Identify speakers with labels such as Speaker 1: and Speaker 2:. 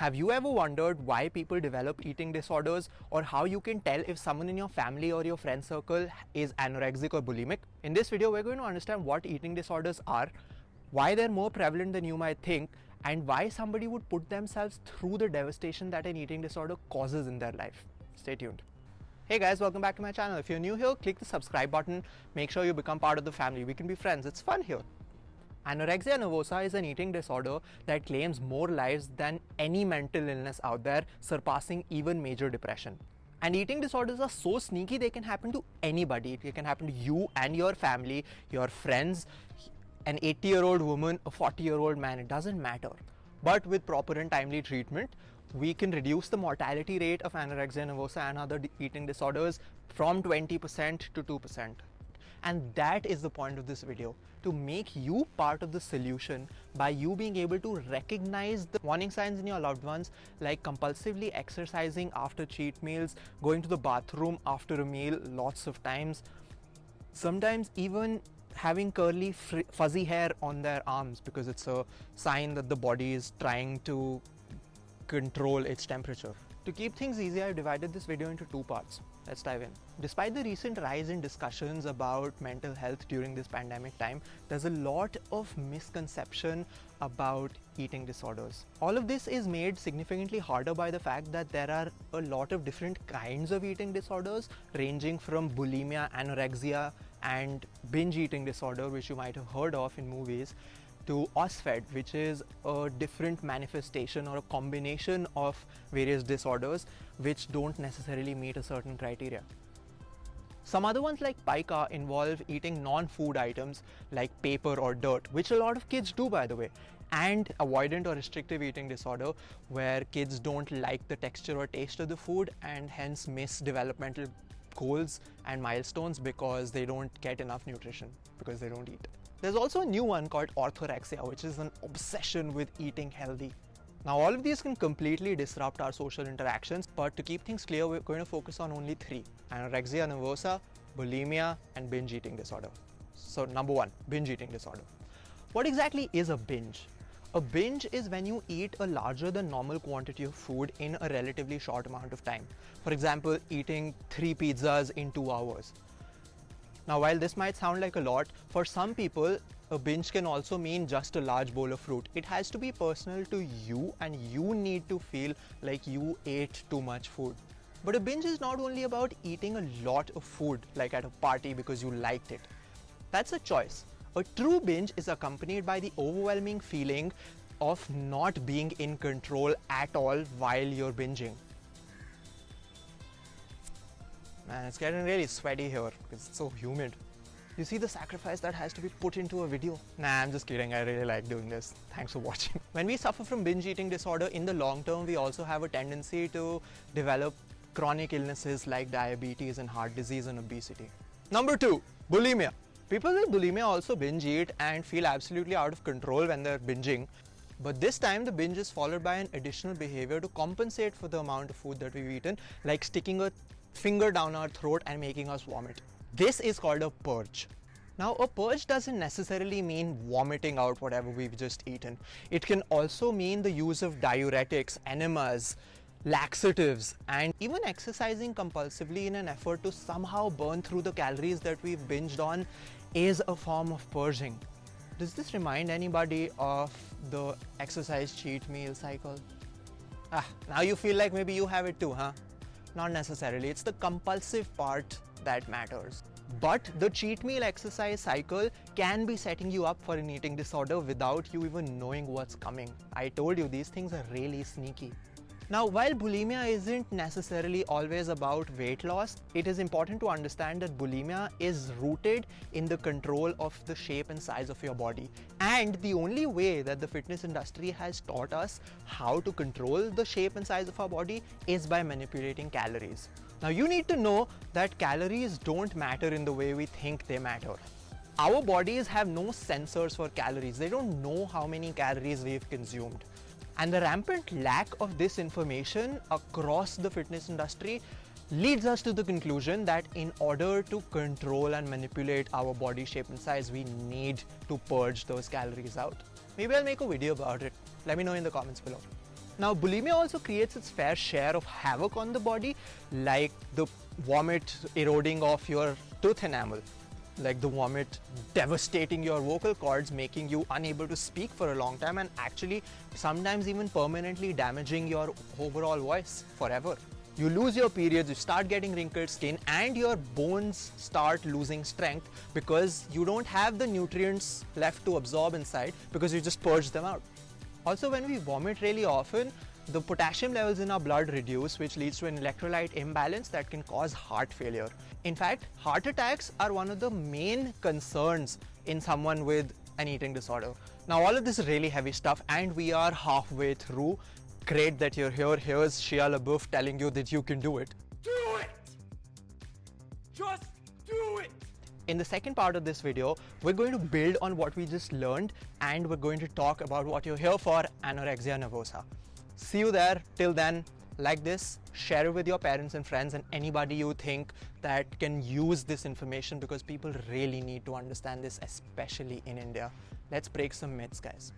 Speaker 1: Have you ever wondered why people develop eating disorders, or how you can tell if someone in your family or your friend circle is anorexic or bulimic? In this video, we're going to understand what eating disorders are, why they're more prevalent than you might think, and why somebody would put themselves through the devastation that an eating disorder causes in their life. Stay tuned. Hey guys, welcome back to my channel. If you're new here, click the subscribe button. Make sure you become part of the family. We can be friends. It's fun here. Anorexia nervosa is an eating disorder that claims more lives than any mental illness out there, surpassing even major depression. And eating disorders are so sneaky, they can happen to anybody. It can happen to you and your family, your friends, an 80-year-old woman, a 40-year-old man, it doesn't matter. But with proper and timely treatment, we can reduce the mortality rate of anorexia nervosa and other eating disorders from 20% to 2%. And that is the point of this video, to make you part of the solution by you being able to recognize the warning signs in your loved ones, like compulsively exercising after cheat meals, going to the bathroom after a meal lots of times, sometimes even having curly fuzzy hair on their arms because it's a sign that the body is trying to control its temperature. To keep things easy, I've divided this video into two parts. Let's dive in. Despite the recent rise in discussions about mental health during this pandemic time, there's a lot of misconception about eating disorders. All of this is made significantly harder by the fact that there are a lot of different kinds of eating disorders, ranging from bulimia, anorexia, and binge eating disorder, which you might have heard of in movies, to OSFED, which is a different manifestation or a combination of various disorders which don't necessarily meet a certain criteria. Some other ones like pica involve eating non-food items like paper or dirt, which a lot of kids do, by the way, and avoidant or restrictive eating disorder, where kids don't like the texture or taste of the food and hence miss developmental goals and milestones because they don't get enough nutrition because they don't eat. There's also a new one called orthorexia, which is an obsession with eating healthy. Now, all of these can completely disrupt our social interactions, but to keep things clear, we're going to focus on only three: anorexia nervosa, bulimia, and binge eating disorder. So, number one, binge eating disorder. What exactly is a binge? A binge is when you eat a larger than normal quantity of food in a relatively short amount of time. For example, eating 3 pizzas in 2 hours. Now, while this might sound like a lot, for some people, a binge can also mean just a large bowl of fruit. It has to be personal to you, and you need to feel like you ate too much food. But a binge is not only about eating a lot of food, like at a party because you liked it. That's a choice. A true binge is accompanied by the overwhelming feeling of not being in control at all while you're binging. Man, it's getting really sweaty here because it's so humid. You see the sacrifice that has to be put into a video? Nah, I'm just kidding. I really like doing this. Thanks for watching. When we suffer from binge eating disorder, in the long term, we also have a tendency to develop chronic illnesses like diabetes and heart disease and obesity. Number two, bulimia. People with bulimia also binge eat and feel absolutely out of control when they're binging. But this time, the binge is followed by an additional behavior to compensate for the amount of food that we've eaten, like sticking a finger down our throat and making us vomit. This is called a purge. Now, a purge doesn't necessarily mean vomiting out whatever we've just eaten. It can also mean the use of diuretics, enemas, laxatives, and even exercising compulsively in an effort to somehow burn through the calories that we've binged on is a form of purging. Does this remind anybody of the exercise cheat meal cycle? Now you feel like maybe you have it too, huh? Not necessarily. It's the compulsive part that matters. But the cheat meal exercise cycle can be setting you up for an eating disorder without you even knowing what's coming. I told you, these things are really sneaky. Now, while bulimia isn't necessarily always about weight loss, it is important to understand that bulimia is rooted in the control of the shape and size of your body. And the only way that the fitness industry has taught us how to control the shape and size of our body is by manipulating calories. Now, you need to know that calories don't matter in the way we think they matter. Our bodies have no sensors for calories. They don't know how many calories we've consumed. And the rampant lack of this information across the fitness industry leads us to the conclusion that in order to control and manipulate our body shape and size, we need to purge those calories out. Maybe I'll make a video about it. Let me know in the comments below. Now, bulimia also creates its fair share of havoc on the body, like the vomit eroding off your tooth enamel, like the vomit devastating your vocal cords, making you unable to speak for a long time, and actually sometimes even permanently damaging your overall voice forever. You lose your periods, you start getting wrinkled skin, and your bones start losing strength because you don't have the nutrients left to absorb inside because you just purge them out. Also, when we vomit really often, the potassium levels in our blood reduce, which leads to an electrolyte imbalance that can cause heart failure. In fact, heart attacks are one of the main concerns in someone with an eating disorder. Now, all of this is really heavy stuff, and we are halfway through. Great that you're here. Here's Shia LaBeouf telling you that you can do it.
Speaker 2: Do it! Just do it!
Speaker 1: In the second part of this video, we're going to build on what we just learned, and we're going to talk about what you're here for, anorexia nervosa. See you there. Till then, like this, share it with your parents and friends and anybody you think that can use this information, because people really need to understand this, especially in India. Let's break some myths, guys.